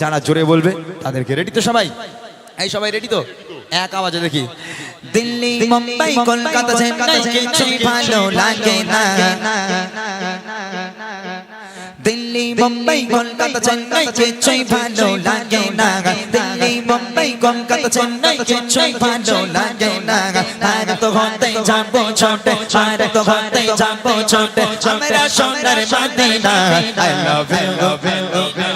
যারা জোরে বলবে তাদেরকে রেডি তো সবাই? এই সবাই রেডি তো? এক আওয়াজে দেখি। দিল্লি মুম্বাই কলকাতা চেন্নাই কিছুই ভালো লাগে না। দিল্লি মুম্বাই কলকাতা চেন্নাই কিছুই ভালো লাগে না। দিল্লি মুম্বাই কলকাতা চেন্নাই কিছুই ভালো লাগে না। ভারত হতে যাবো ছোটে, ভারত হতে যাবো ছোটে, আমরা সোনার Madina. I love you, love you, love you।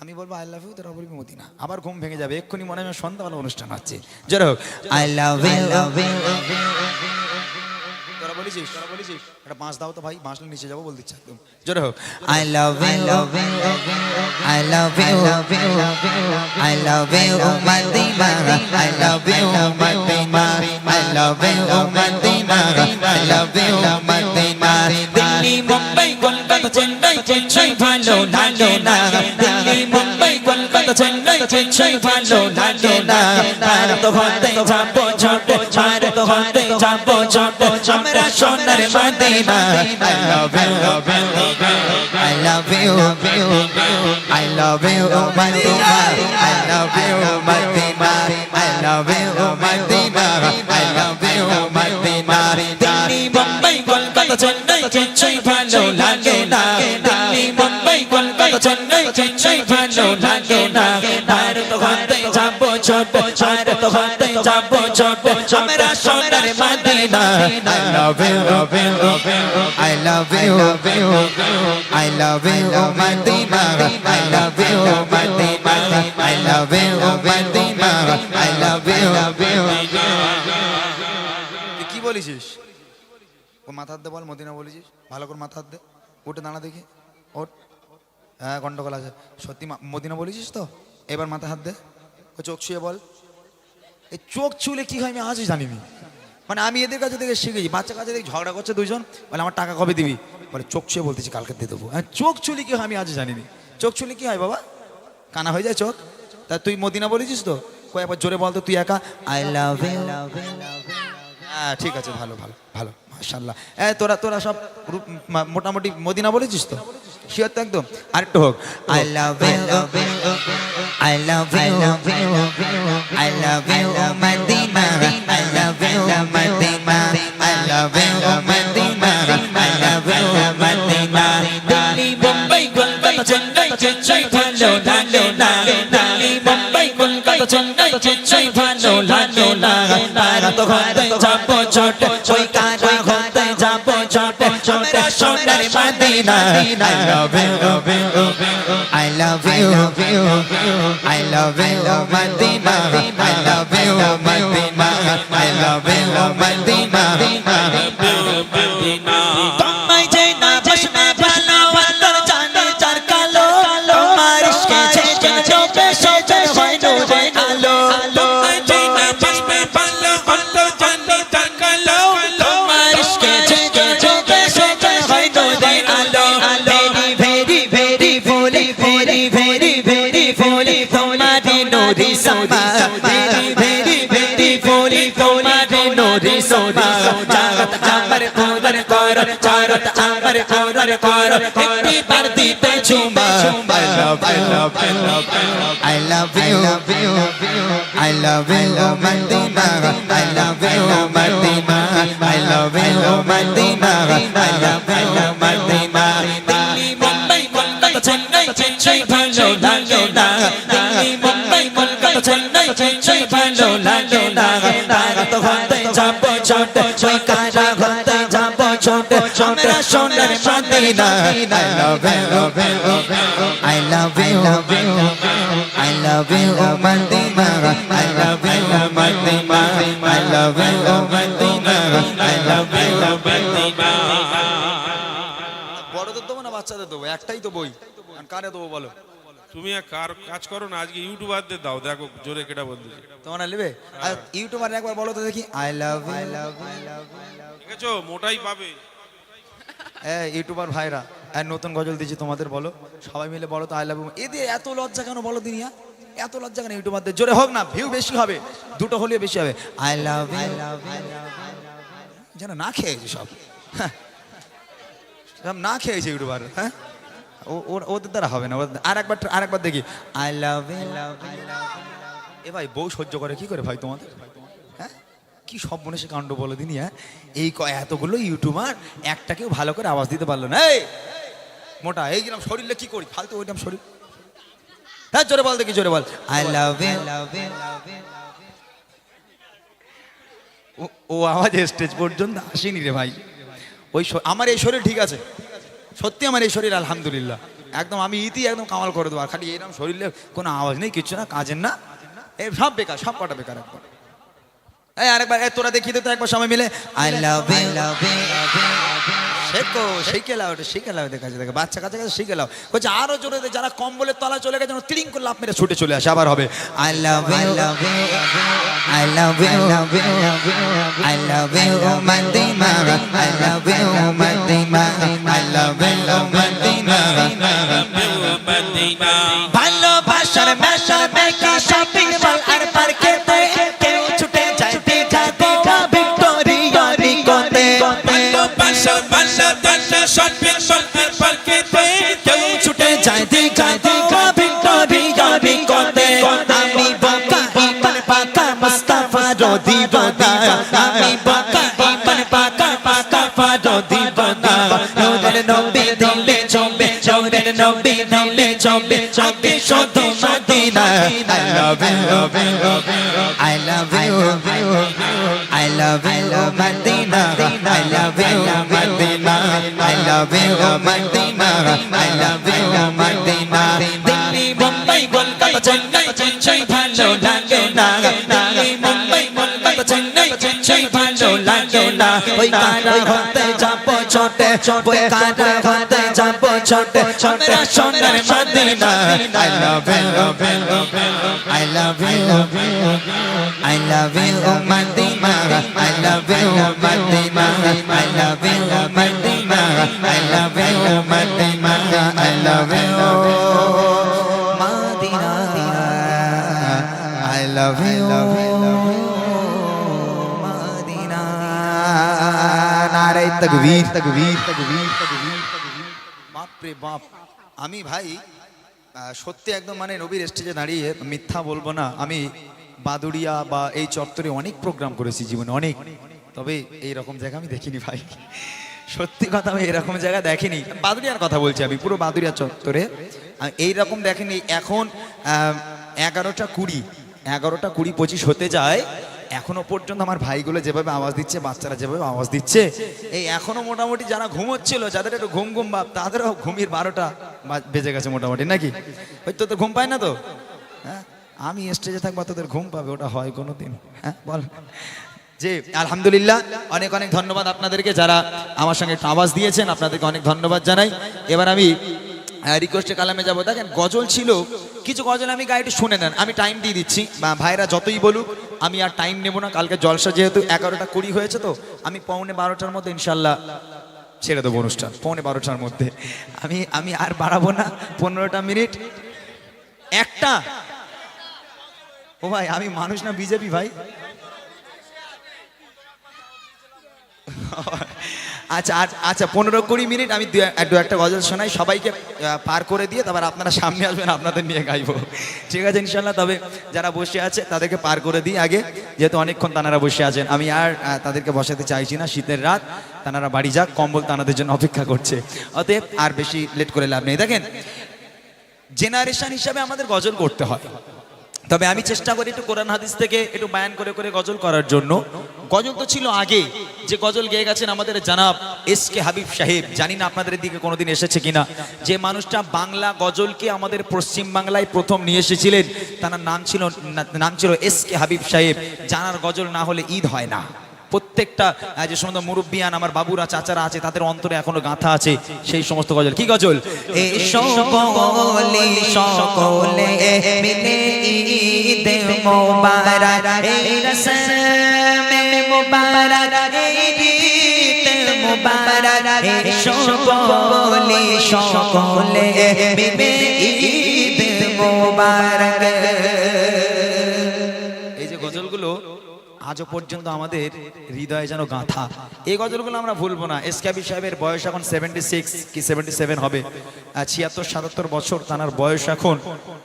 আমি বলবো আই লাভ ইউ, তোরা বলবি মদিনা। আবার ঘুম ভেঙে যাবে, এক্ষুনি মনে হয় সন্ধ্যাবেলা অনুষ্ঠান হচ্ছে। জোরে হোক I love you, love you. তোরা বলিস একটা বাঁশ দাও তো ভাই, বাঁশলে নিচে যাবো বল দিচ্ছে একদম। জোরে হোক I love you, love you, I love you, love you, I love you Madina, I love you Madina, I love you Madina, I love you Madina. Delhi Mumbai Kolkata Chennai কিছুই ভালো লাগে না। দিল্লি মুম্বাই কলকাতা চেন্নাই কিছুই ভালো লাগে না। ভারত হতে যাবো ছোটে, ভারত হতে যাবো ছোটে, আমরা সোনার Madina. I love you, love you, I love you, I love you Madina, I love you Madina, I love you Madina, I love you Madina. Delhi Mumbai Kolkata Chennai কিছুই ভালো লাগে না। দিল্লি মুম্বাই কলকাতা চেন্নাই কিছুই ভালো লাগে না। ভারত হতে যাবো ছোটে, ভারত হতে যাবো ছোটে, আমরা সোনার Madina. I love you, love you, I love you, I love you Madina, I love you Madina, I love you Madina, I love you। তুই কি বলেছিস? ও মাথা হাত দে বল, মদিনা বলেছিস, ভালো করে মাথা হাত দে, উঠে দাঁড়া দেখি, ওঠ। হ্যাঁ গন্ডগোল আছে, সত্যি মদিনা বলেছিস তো? এবার মাথা হাত দে, ও চোখ ছুঁয়ে বল। এই চোখ ছুলে কি হয় আমি আজই জানিনি, মানে আমি এদের কাছে থেকে শিখেছি। বাচ্চা কাছে দেখি ঝগড়া করছে দুইজন, বলে আমার টাকা কবে দিবি, বলে চোখ ছুঁয়ে বলতেছি কালকে দিয়ে দেবো। হ্যাঁ চোখ ছুলি কি হয় আমি আজই জানিনি। চোখ ছুলি কি হয় বাবা? কানা হয়ে যায় চোখ। তা তুই মদিনা বলেছিস তো? কই একবার জোরে বল তো তুই একা, আই লাভ ইউ। হ্যাঁ ঠিক আছে, ভালো ভালো ভালো মাশাআল্লাহ। তোরা সব মোটামুটি মদিনা বলেছিস তো? শিওর তো একদম? আরেকটু হোক, I love you, I love you, I love you Madina, I love you Madina, I love you Madina, I love you Madina. Delhi Mumbai Kolkata Chennai কিছুই ভালো লাগে না। দিল্লি মুম্বাই কলকাতা চেন্নাই কিছুই ভালো লাগে না। ভারত হতে যাবো ছোটে, ওই কারা হতে যাবো ছোটে, আমরা সোনার Madina. I love you, I love you, I love you Madina, I love you Madina, I love you Madina, I love you Madina. তোমায় যে না বসবে ভালো অন্তর জানে যার কালো, তোমার ইশকে ছেঁকে চোখে সোজা হয় নূরে আলো। তোমায় যে না বসবে ভালো অন্তর জানে যার কালো, তোমার ইশকে ছেঁকে চোখে সোজা হয় নূরে আলো। ভেরি ভেরি ভেরি ভুলি, ভেরি ভেরি ভেরি ভুলি তোমারে নূরে সমা, ভেরি ভেরি ভেরি ভুলি তোমারে নূরে সমা। চারত আমার কোরর কর, চারত আমার কোরর কর, একটি বার দিতে চুমা। I love you, I love you, I love you Madina, I love you Madina, I love you Madina, I love you Madina. Delhi Mumbai Kolkata Chennai কিছুই ভালো লাগে না। দিল্লি মুম্বাই কলকাতা চেন্নাই কিছুই ভালো লাগে না। ভারত হতে যাবো ছোটে, ওই কারা হতে যাবো ছোটে, আমরা সোনার Madina. I love you, I love you, I love you Madina, I love you Madina, I love you Madina, I love you Madina. বড়দের দেবো না বাচ্চাদের দেবো? একটাই তো বই, কারে দেবো বলো? তুমি এক কাজ করো না, আজকে ইউটিউবারদের দাও, দেখো জোরে কেটা বলতেছে। তোমরা নেবে? আর ইউটিউবার একবার বলো তো দেখি, আই লাভ ইউ। ঠিক আছে, মোটাই পাবে। ইউটিউবার ভাইরা আর নতুন গজল দিয়েছি তোমাদের, বলো সবাই মিলে বলো তো আই লাভ ইউ। এদের এত লজ্জা কেন বলো দিনিয়া? এত লজ্জা কেন ইউটিউবারদের? জোরে হোক না, ভিউ বেশি হবে, দুটো হলেও বেশি হবে। আই লাভ ইউ যেন না খেয়েছে সব, সব না খেয়েছে ইউটিউবার। হ্যাঁ ওদের দ্বারা হবে না। আর একবার দেখি আই লাভ ইউ। এ ভাই বউ সহ্য করে কি করে ভাই তোমাদের? হ্যাঁ কি সব মনে সে কাণ্ড বলে দিনি। হ্যাঁ এই এতগুলো ইউটিউবার একটাকেও ভালো করে আওয়াজ দিতে পারলো না। এই মোটা এই গেলাম শরীরে কি করি ফালতু ওইটাম শরীর। হ্যাঁ জোরে বল দেখি, জোরে বল আই লাভ ইউ। ও আওয়াজ স্টেজ পর্যন্ত আসেনি রে ভাই। আমার এই শরীর ঠিক আছে, সত্যি আমার এই শরীর আলহামদুলিল্লাহ একদম, আমি একদম কামাল করে দেবো। আর খালি এরকম শরীরে কোনো আওয়াজ নেই, কিচ্ছু না, কাজের না, এই সব বেকার, সব কটা বেকার একবার। এই আরেকবার তোরা দেখিয়ে দে তো একবার সবাই মিলে আই লাভ ইউ। শেখো, শিখে লাও, এটা শিখে লাও, দেখা দেখে বাচ্চা কাছে কাছে শিখে লাও। বলছে আরো জোরে দে, যারা কম্বলের তলা চলে গেছে তিরিং করে লাফ মেরে ছুটে চলে আসে। আবার হবে I love you, I love you, I love you Madina, I love you Madina, I love you Madina. ভালোবাসার মেশা মেকা শপিং মল আর পার্কেতে কেউ ছুটে যায় দীঘা দীঘা ভিক্টোরিয়া নিকোতে। শপিং মল আর পার্কেতে কেউ ছুটে যায় দীঘা দীঘা ভিক্টোরিয়া নিকোতে। আমি বাঁকা ইমান পাকা মুস্তাফা রোদি বাদা, আমি বাঁকা ইমান পাকা মুস্তাফা রোদি বাদা। নূরের নবী দিলে জমবে, নূরের নবী দিলে জমবে, আগে শুধু Madina. I love you, I love you, I love you Madina, I love you Madina, I love you Madina, I love you Madina. Delhi Mumbai Kolkata Chennai Chennai ভালো লাগে না, দিল্লি মুম্বাই কলকাতা চেন্নাই চেন্নাই ভালো লাগে না। ওই কারা হতে যাবো ছোটে, ওই কারা হতে যাবো ছোটে, আমরা সোনার Madina. I love you, I love you, I love you Madina, I love you Madina, I love you Madina, I love you Madina, I love you Madina, I love you Madina. নারে তাকবীর, তাকবীর, তাকবীর, তাকবীর। বাপ রে বাপ, আমি ভাই সত্যি একদম মানে নবীর স্টেজে দাঁড়িয়ে মিথ্যা বলবো না, আমি বাদুড়িয়া বা এই চত্বরে অনেক প্রোগ্রাম করেছি জীবনে, অনেক, তবে এইরকম জায়গা আমি দেখিনি ভাই, সত্যি কথা আমি এরকম জায়গা দেখিনি। বাদুড়িয়ার কথা বলছি আমি, পুরো বাদুড়িয়া চত্বরে এইরকম দেখেনি। এখন 11টা 20, 11টা 20, 25 হতে যায়, এখনো পর্যন্ত আমার ভাইগুলো যেভাবে আওয়াজ দিচ্ছে, বাচ্চারা যেভাবে আওয়াজ দিচ্ছে, এই এখনো মোটামুটি যারা ঘুমোচ্ছিল, যাদের একটু ঘুম ঘুম ভাব, তাদেরও ঘুমির 12টা বেজে গেছে মোটামুটি, নাকি? ওই তো ঘুম পায় না তো? হ্যাঁ আমি স্টেজে থাকবো তোদের ঘুম পাবে, ওটা হয় কোনোদিন? হ্যাঁ বল। যে আলহামদুলিল্লাহ, অনেক অনেক ধন্যবাদ আপনাদেরকে যারা আমার সঙ্গে একটু আওয়াজ দিয়েছেন, আপনাদেরকে অনেক ধন্যবাদ জানাই। এবার আমি রিকোয়েস্টে কালামে যাবো। দেখেন গজল ছিল কিছু, গজল আমি গায়ে একটু শুনে নেন, আমি টাইম দিয়ে দিচ্ছি, ভাইরা যতই বলুক আমি আর টাইম নেবো না। কালকে জলসা যেহেতু 11টা 20 হয়েছে, তো আমি 11:15টার মধ্যে ইনশাল্লাহ ছেড়ে দেবো অনুষ্ঠান, 11:15টার মধ্যে। আমি আর বাড়াবো না, 15টা মিনিট একটা। ও ভাই আমি মানুষ না বিজেপি ভাই? আচ্ছা আচ্ছা 15-20 মিনিট আমি দু একটা গজল শোনাই, সবাইকে পার করে দিয়ে তারপর আপনারা সামনে আসবেন, আপনাদের নিয়ে গাইবো, ঠিক আছে ইনশাল্লাহ। তবে যারা বসে আছে তাদেরকে পার করে দিই আগে, যেহেতু অনেকক্ষণ তানারা বসে আছেন, আমি আর তাদেরকে বসাতে চাইছি না। শীতের রাত, তানারা বাড়ি যাক, কম্বল তানাদের জন্য অপেক্ষা করছে, অতএব আর বেশি লেট করে লাভ নেই। দেখেন জেনারেশন হিসাবে আমাদের গজল করতে হয়, তবে আমি চেষ্টা করি একটু কোরআন হাদিস থেকে একটু বায়ান করে করে গজল করার জন্য। গজল তো ছিল আগে, যে গজল গেয়ে গেছেন আমাদের জানাব এসকে হাবিব সাহেব, জানি না আপনাদের দিকে কোনোদিন এসেছে কিনা, যে মানুষটা বাংলা গজলকে আমাদের পশ্চিম বাংলায় প্রথম নিয়ে এসেছিলেন, তার নাম ছিল এসকে হাবিব সাহেব। জানার গজল না হলে ঈদ হয় না। প্রত্যেকটা যে সমস্ত মুরব্বিয়ান আমার বাবুরা চাচারা আছে, তাদের অন্তরে এখনো গাঁথা আছে সেই সমস্ত গজল। কি গজল? সকলে মিলে ঈদ মোবারক, রসম মোবারক, ঈদ মোবারক, সকলে মিলে ঈদ মোবারক। এই যে গজলগুলো আজও পর্যন্ত আমাদের হৃদয়ে যেন গাঁথা। এই গজলগুলো আমরা ভুলবো না। এসকেবি সাহেবের বয়স এখন 76 কি 77 হবে, 76-77 বছর তার বয়স এখন।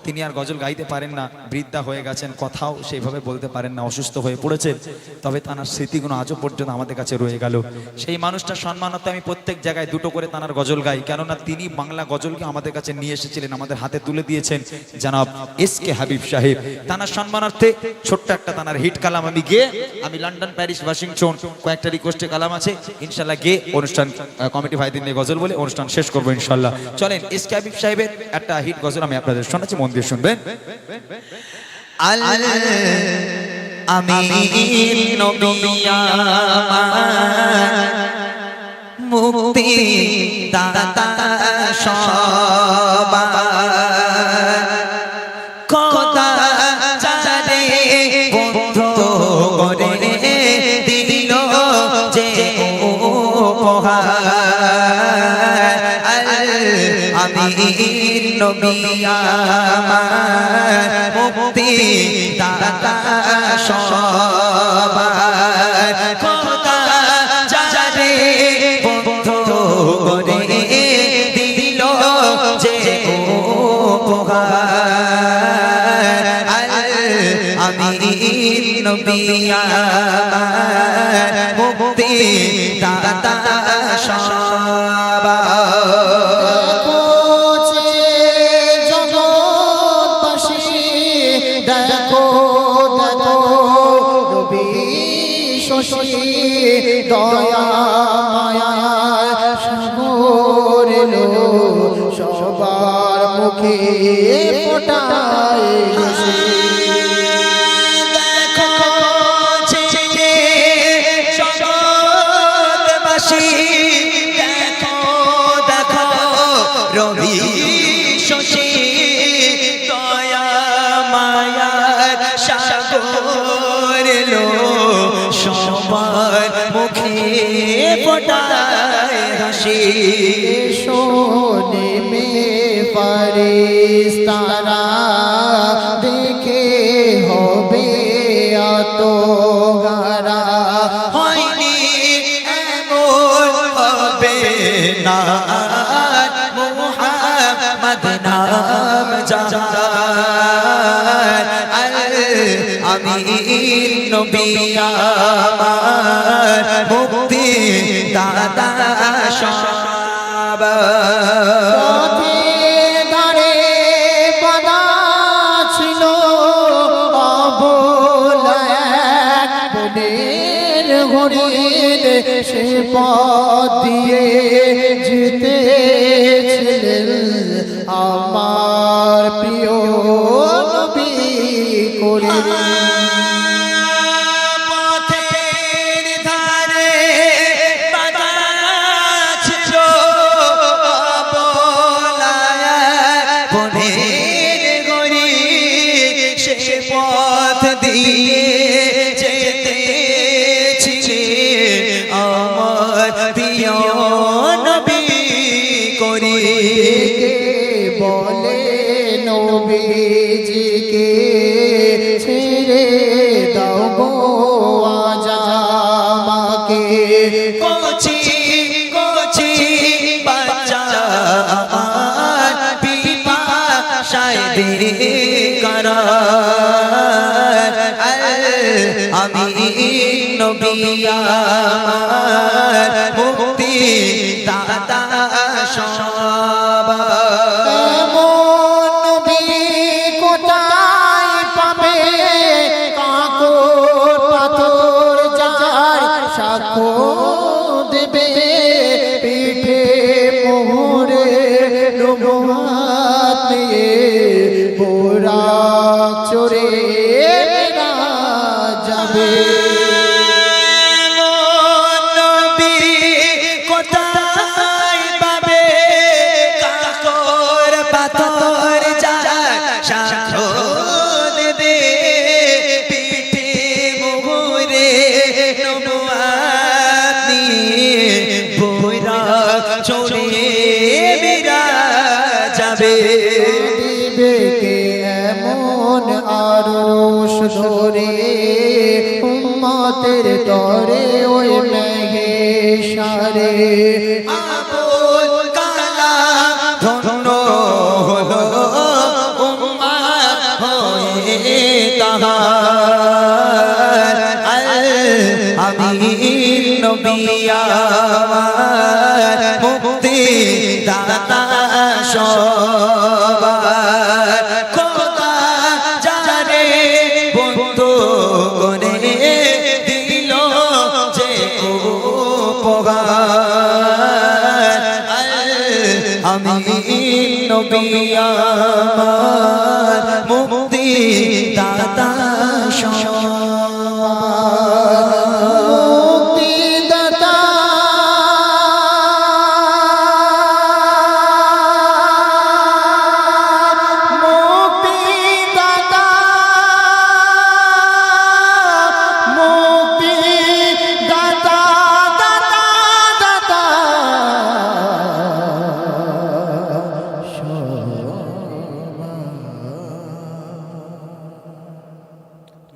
তিনি আর গজল গাইতে পারেন না, বৃদ্ধা হয়ে গেছেন, কথাও সেইভাবে বলতে পারেন না, অসুস্থ হয়ে পড়েছেন। তবে তার স্মৃতিগুলো আজও পর্যন্ত আমাদের কাছে রয়ে গেল। সেই মানুষটার সম্মানার্থে আমি প্রত্যেক জায়গায় দুটো করে তার গজল গাই, কেননা তিনি বাংলা গজলকে আমাদের কাছে নিয়ে এসেছিলেন, আমাদের হাতে তুলে দিয়েছেন জনাব এসকে হাবিব সাহেব। তার সম্মানার্থে ছোট্ট একটা তার হিট কালাম আমি গিয়ে, আমি লন্ডন, প্যারিস, ওয়াশিংটন কয়েকটা রিকোয়েস্টে কালাম আছে, ইনশাল্লাহ গিয়ে অনুষ্ঠান কমিটি ভাইদের নিয়ে গজল বলে অনুষ্ঠান শেষ করবো ইনশাল্লাহ। চলেন এসকে হাবিব সাহেবের একটা হিট গজল আমি আপনাদের শোনাচ্ছি, মন দিয়ে শুনবেন। আমি নবী আমার মুক্তি দাতা সবার খোদা চারে বন্ধ করে দিল যে উপহার। আমি নবী আমার মুক্তি দাতা সবার খোদা চারে বন্ধ করে দিল যে উপহার। আমি নবী আমার মুক্তি দাতা সবার। দয়া মায়া সাগর এলো সবার মুখে ফোটায় হাসি। রবি শশী দয়া মায়ার সাগর এলো সবার মুখে ফোটায় হাসি। শোনে মে ফারিস্তারা দেখে হবে আতগারা। হয়নি এমন হবে না মুহাম্মদ নাম যার। আমি নবী আমার মুক্তি দাতা সবার। পথে ধারে বাঁধা ছিল অবলা এক বনের হরিণ, সে পথ দিয়ে যেতেছিলেন আমার প্রিয় নবী করে। পথের ধারে বাঁধা ছিল অবলা এক বনের হরিণ, সে পথ দিয়ে যেতেছিলে আমার প্রিয় নবী করে। বলে নবীজিকে ছেড়ে দাও গো আজ আমাকে। কচি কচি বাচ্চা আমার পিপাসায় বেকারার। আমি নবী আমার মুক্তি দাতা সবার। এমন নবী কোথায় পাবে, কাঁকর পাথর যার সাক্ষ্য দেবে। পিঠে মোহরে নবুয়ত নিয়ে বোরাক চড়ে মেরা যাবে। নবী কোথায় পাবে, কাঁকর পাথর যার সাক্ষ্য দেবে। পিঠে মোহরে নবুয়ত নিয়ে বোরাক চড়ে মেরা যাবে। দিবে কে এমন আরশ ধরে উম্মত রহমতের তরে ওই মেঘেশারে আবুল কালাম ধন্য হলো উম্মত হয়ে তাহার আমির নবী আমার মুক্তি দাতা সবার খোদা যারে বন্ধু করে দিল যে উপহার আমি নবী আমার মুক্তি দাতা মুক্তিদাতা মুক্তিদাতা মুক্তিদাতা দাতা দাতা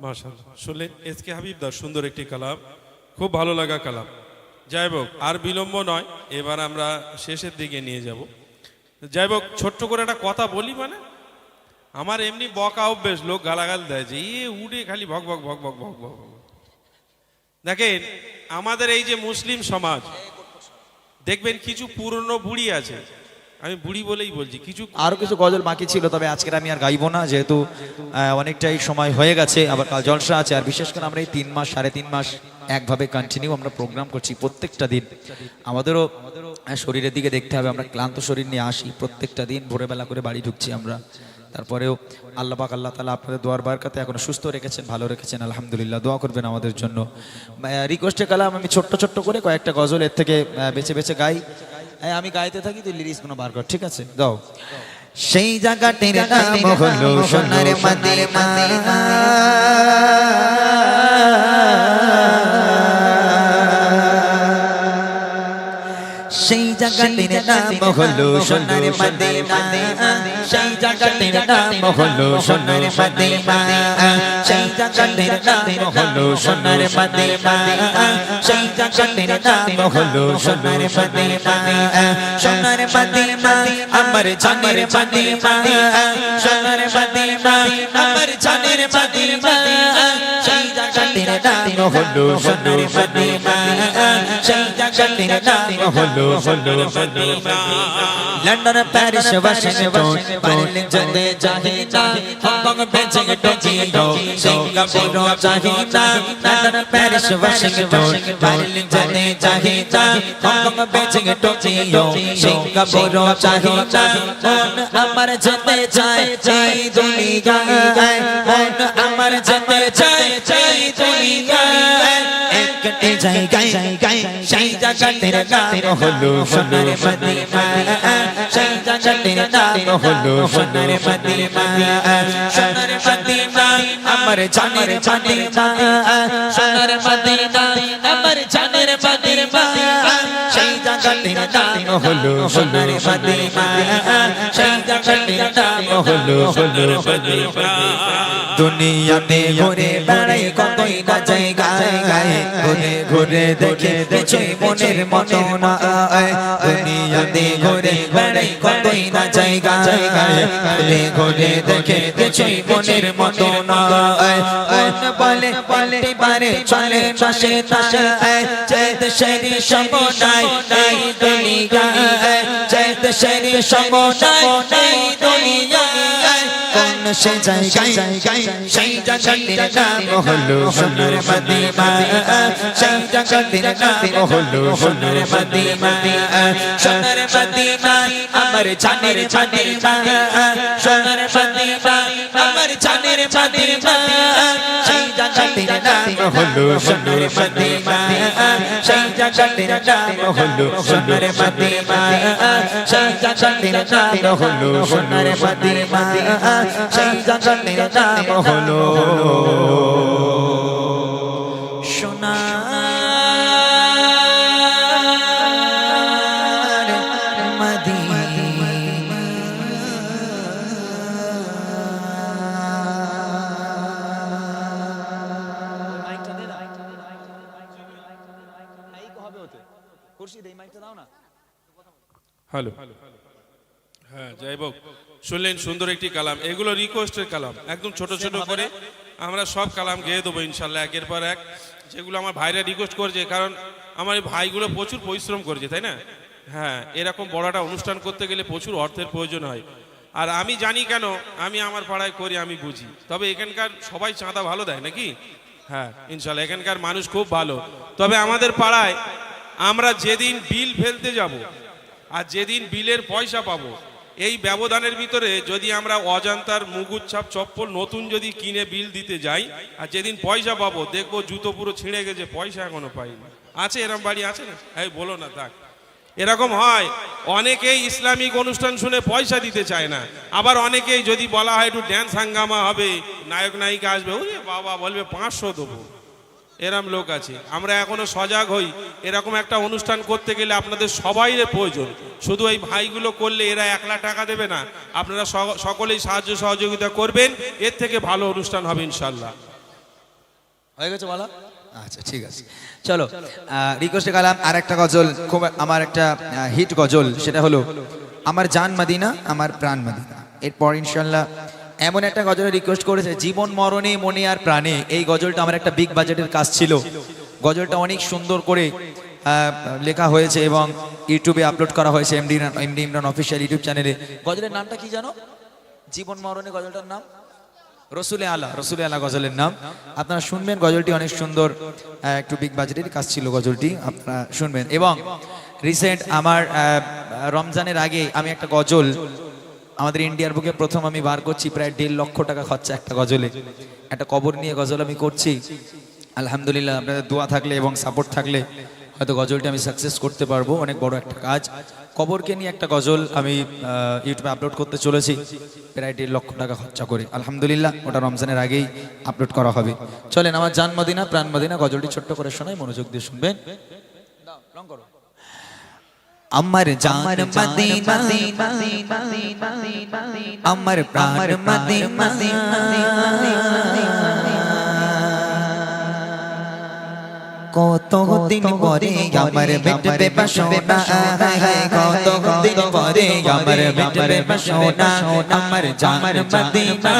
মাশাআল্লাহ, শুনলেন এসকে হাবিব দাস সুন্দর একটি কালাম, খুব ভালো লাগা কালাম। যাই হোক, আর বিলম্ব নয়, এবার আমরা শেষের দিকে নিয়ে যাব। যাই হোক, ছোট্ট করে একটা কথা বলি, মানে আমার এমনি বকা অভ্যেস, লোক গালাগাল দেয় যে উড়ে খালি ভক ভক ভক ভক ভক ভক। দেখেন, আমাদের এই যে মুসলিম সমাজ, দেখবেন কিছু পুরনো বুড়ি আছে, আমি বুড়ি বলেই বলছি, কিছু আরো কিছু গজল বাকি ছিল, তবে আজকের আমি আর গাইবো না, যেহেতু অনেকটাই সময় হয়ে গেছে, আবার কাল জলসা আছে। আর বিশেষ করে আমরা এই 3 মাস 3.5 মাস একভাবে কন্টিনিউ আমরা প্রোগ্রাম করছি প্রত্যেকটা দিন। আমাদেরও শরীরের দিকে দেখতে হবে, আমরা ক্লান্ত শরীর নিয়ে আসি প্রত্যেকটা দিন, ভোরবেলা করে বাড়ি ঢুকছি আমরা। তারপরেও আল্লাহ পাক আল্লাহ তাআলা আপনাদের দোয়ার বারকাতে এখনো সুস্থ রেখেছেন, ভালো রেখেছেন, আলহামদুলিল্লাহ। দোয়া করবেন আমাদের জন্য। রিকোয়েস্টে কালাম আমি ছোট্ট ছোট্ট করে কয়েকটা গজল এর থেকে বেছে বেছে গাই। আমি গাইতে থাকি, তুই লিরিক্স গুলো বার কর, ঠিক আছে? দাও। সেই জায়গাটির নাম হলো সোনার মদিনা, সেই জায়গাটির নাম হলো সোনার মদিনা, সেই জায়গাটির নাম হলো সোনার মদিনা, সেই জায়গাটির নাম হলো সোনার মদিনা, সেই জায়গাটির নাম হলো সোনার মদিনা, সোনার মদিনা আমার জানের মদিনা, সোনার মদিনা আমার জানের মদিনা, সেই জায়গাটির নাম হলো সোনার মদিনা, সেই জায়গাটির নাম হলো Medina. London Paris Washington Berlin জেনে জাহিনা, হংকং বেজিং টোকিও সিঙ্গাপুর জাহিনা, লন্ডন প্যারিস ওয়াশিংটন বার্লিন জেনে জাহিনা, হংকং বেজিং টোকিও সিঙ্গাপুর জাহিনা। মন আমার যেতে চায় এই দুনিয়ায়, মন আমার যেতে চায় এই দুনিয়ায়, একটি জায়গায় সেই জায়গাটির নাম হলো সোনার মদিনা, সেই জায়গাটির নাম হলো সোনার মদিনা, সোনার মদিনা আমার জানের মদিনা, সোনার মদিনা আমার জানের মদিনা, সেই জায়গাটির নাম হলো সোনার মদিনা, সেই জায়গাটির নাম হলো সোনার মদিনা। দুনিয়াতে ঘুরে বেড়াই কতই না জায়গায়, ঘুরে ঘুরে দেখে কিছুই মনের মতো না, দুনিয়াতে ঘুরে বেড়াই কতই না জায়গায়, ঘুরে ঘুরে দেখে কিছুই মনের মতো না, বলে বলে পারে চলে পাশে পাশে, চাইতে সেরি সমনাই এই দুনিয়ায়, চাইতে সেরি সমনাই এই দুনিয়ায়, কোন সেই জায়গায় সেই জায়গাটির নাম হলো সোনার মদিনা, সেই জায়গাটির নাম হলো সোনার মদিনা, সোনার মদিনা আমার জানের মদিনা, সোনার মদিনা আমার জানের মদিনা, সেই জায়গাটির নাম হলো সোনার মদিনা, সেই জায়গাটির নাম হলো সোনার মদিনা, সেই জায়গাটির নাম হলো সোনার মদিনা, সেই জায়গাটির নাম হলো সোনার মদিনা। হ্যালো, হ্যাঁ যাই হোক, শুনলেন সুন্দর একটি কালাম। এগুলো রিকোয়েস্টের কালাম, একদম ছোট ছোট করে আমরা সব কালাম গেয়ে দেবো ইনশাল্লাহ একের পর এক, যেগুলো আমার ভাইরা রিকোয়েস্ট করছে। কারণ আমার এই ভাইগুলো প্রচুর পরিশ্রম করছে, তাই না? হ্যাঁ, এরকম বড় একটা অনুষ্ঠান করতে গেলে প্রচুর অর্থের প্রয়োজন হয়। আর আমি জানি কেন, আমি আমার পাড়ায় করি, আমি বুঝি। তবে এখানকার সবাই চাঁদা ভালো দেয় নাকি? হ্যাঁ ইনশাল্লাহ এখানকার মানুষ খুব ভালো। তবে আমাদের পাড়ায় আমরা যেদিন বিল ফেলতে যাব আর যেদিন বিলের পয়সা পাবো, এই ব্যবধানের ভিতরে যদি আমরা অজান্তার মুগুচ্ছাপ চপ্পল নতুন যদি কিনে বিল দিতে যাই, আর যেদিন পয়সা পাবো দেখবো জুতো পুরো ছিঁড়ে গেছে, পয়সা এখনো পাইনি। আছে এরকম বাড়ি আছে না? এই বলো না, থাক। এরকম হয়, অনেকেই ইসলামিক অনুষ্ঠান শুনে পয়সা দিতে চায় না। আবার অনেকেই যদি বলা হয় একটু ড্যান্স হাঙ্গামা হবে, নায়ক নায়িকা আসবে, ওরে বাবা বলবে 500 দেবো। এরম লোক আছে। আমরা এখনো সজাগ হই, এরকম একটা অনুষ্ঠান করতে গেলে আপনাদের সবাইয়ের প্রয়োজন। শুধু এই ভাইগুলো করলে এরা 1 লাখ টাকা দেবে না, আপনারা সকলেই সাহায্য সহযোগিতা করবেন, এর থেকে ভালো অনুষ্ঠান হবে ইনশাল্লাহ। হয়ে গেছে বলা? আচ্ছা ঠিক আছে, চলো রিকোয়েস্টে গেলাম। আর একটা গজল, খুব আমার একটা হিট গজল, সেটা হলো আমার জান মদিনা আমার প্রাণ মদিনা। এরপর ইনশাল্লাহ এমন একটা গজলে রিকোয়েস্ট করেছে, জীবন মরণে মনে আর প্রাণে। এই গজলটা আমার একটা বিগ বাজেটের কাজ ছিল। গজলটা অনেক সুন্দর করে লেখা হয়েছে এবং ইউটিউবে আপলোড করা হয়েছে এমডি ইমরান অফিসিয়াল ইউটিউব চ্যানেলে। গজলের নামটা কি জানো? জীবন মরণে গজলটার নাম রসুলে আলা গজলের নাম। আপনারা শুনবেন, গজলটি অনেক সুন্দর, একটু বিগ বাজেটের কাজ ছিল গজলটি, আপনারা শুনবেন। এবং রিসেন্ট আমার রমজানের আগে আমি একটা গজল আমাদের ইন্ডিয়ার বুকে প্রথম আমি বার করছি, প্রায় 1.5 লক্ষ টাকা খরচা একটা গজলে। একটা কবর নিয়ে গজল আমি করছি। আলহামদুলিল্লাহ আপনাদের দোয়া থাকলে এবং সাপোর্ট থাকলে হয়তো গজলটি আমি সাকসেস করতে পারবো। অনেক বড় একটা কাজ, কবরকে নিয়ে একটা গজল আমি ইউটিউবে আপলোড করতে চলেছি, প্রায় 1.5 লক্ষ টাকা খরচা করে। আলহামদুলিল্লাহ ওটা রমজানের আগেই আপলোড করা হবে। চলেন আমার জান মদিনা প্রাণ মদিনা গজলটি ছোট্ট করে শোনাই, মনোযোগ দিয়ে শুনবেন। আমার জান মদিনা আমার প্রাণ মদিনা, কত দিন পরে আমার মিটবে বাসনা, কত দিন পরে আমার মিটবে বাসনা। আমার জান মদিনা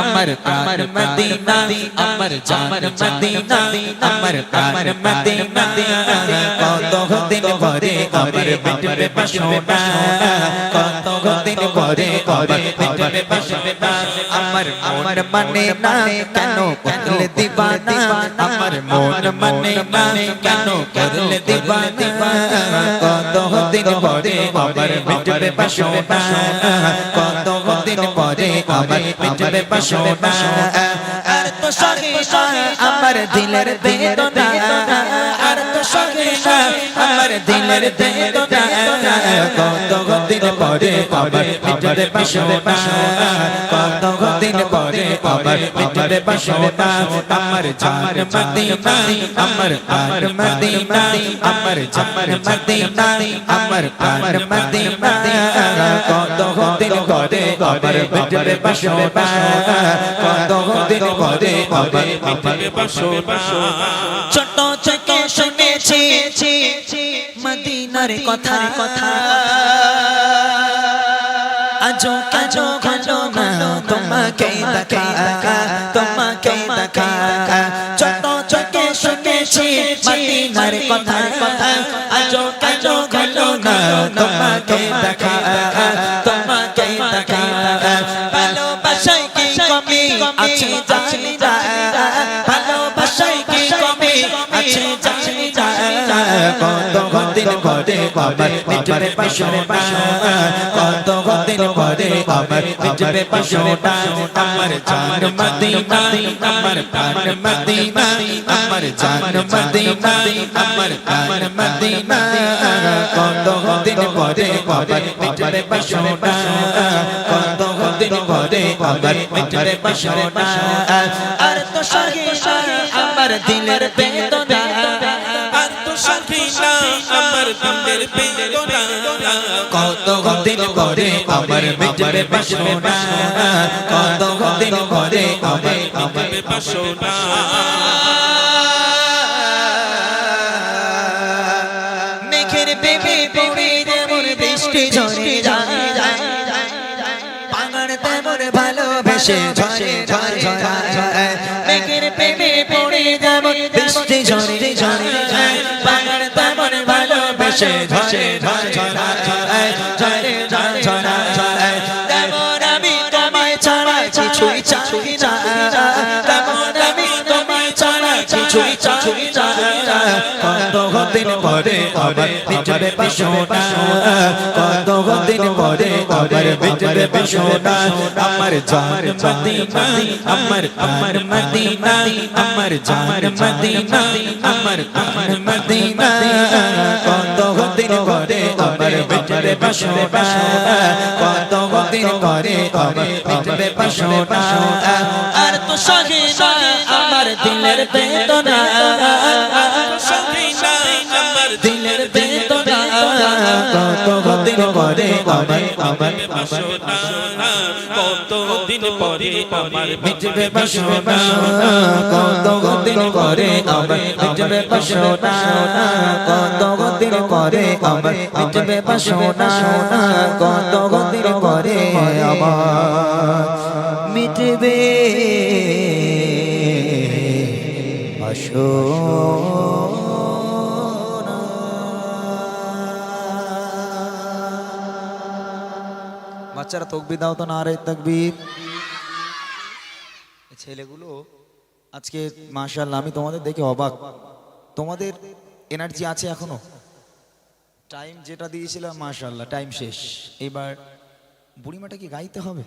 আমার প্রাণ মদিনা, আমার জান মদিনা আমার প্রাণ মদিনা, কত দিন পরে আমার মিটবে বাসনা, কত দিন পরে আমার মিটবে বাসনা। আমার মন মানে না কেন করলে দিবানা, আমার মন মানে না কেন করলে দিবানা, কত দিন পরে আমার মিটবে বাসনা, কত দিন পরে আমার মিটবে বাসনা। আর তো সখী আমার দিলের বেদনা, আর তো সখী আমার দিলের বেদনা, কত দিন পরে আমার মিটবে বাসনা, কত দিন পরে আমার মিটবে বাসনা। আমার জান মদিনা আমার প্রাণ মদিনা, আমার জান মদিনা আমার প্রাণ মদিনা, কত দিন পরে আমার মিটবে বাসনা, কত দিন পরে আমার মিটবে বাসনা। ছোট থেকে শুনেছি মদিনার কথা, আজো কাজো কাজো না তোমাকে দেখা, তোমাকে দেখা। ছোট থেকে শুনেছি মদিনার কথা, আজো কাজো কাজো না তোমাকে দেখা, তোমাকে দেখা। ভালোবাসায় কি কমি আছে জানি না, ভালোবাসায় কি কমি আছে জানি না, কত দিন পরে আমার মিটবে বাসনা, কত দিন পরে আমার মিটবে বাসনা। আমার জান মদিনা আমার প্রাণ মদিনা, আমার জান মদিনা আমার প্রাণ মদিনা, কত দিন পরে আমার মিটবে বাসনা, কত দিন পরে আমার মিটবে বাসনা। আর তো সখী আমার দিলের বেদনা, আর তো সখী আমার দিলের বেদনা, কত দিন পরে আমার মিটবে বাসনা, কত দিন পরে আমার মিটবে বাসনা। মেঘের বেবে পড়ে যেমন বৃষ্টি ঝরে, বাগান তেমন ভালোবেসে ঝরে ঝরে ঝরে মেঘের প্রেমে পড়ে যেমন বৃষ্টি ঝরে ঝরে বাগান তেমন ভালোবেসে ঝরে ঝরে ঝরে ঝরে ঝরে ঝরে তেমন আমি তোমায় ছাড়া কিছুই চাই না তেমন আমি তোমায় ছাড়া কিছুই চাই না কতদিন পরে আবার বিজবে বাসনা কতদিন পরে আবার বিজবে বাসনা আমার জান মদিনা আমার আমার মদিনা আমার জান মদিনা আমার আমার মদিনা কতদিন পরে আবার বিজবে বাসনা কতদিন পরে আবার বিজবে বাসনা আর তো সহে না আমার দিলের বেদনা দিলের বেদনা কতদিন পরে আমার আমার কতদিন পরে আমার মিটবে বাসনা কতদিন পরে আমার মিটবে বাসনা কতদিন পরে আমার মিটবে বাসনা কতদিন পরে আমার মিটবে বাচ্চারা তকবির দাও তো, না রে তাকবীর। ছেলেগুলো আজকে মাশাআল্লাহ আমি তোমাদের দেখে অবাক, তোমাদের এনার্জি আছে এখনো। টাইম যেটা দিয়েছিলাম মাশাআল্লাহ টাইম শেষ, এবার বুড়িমাটা কি গাইতে হবে?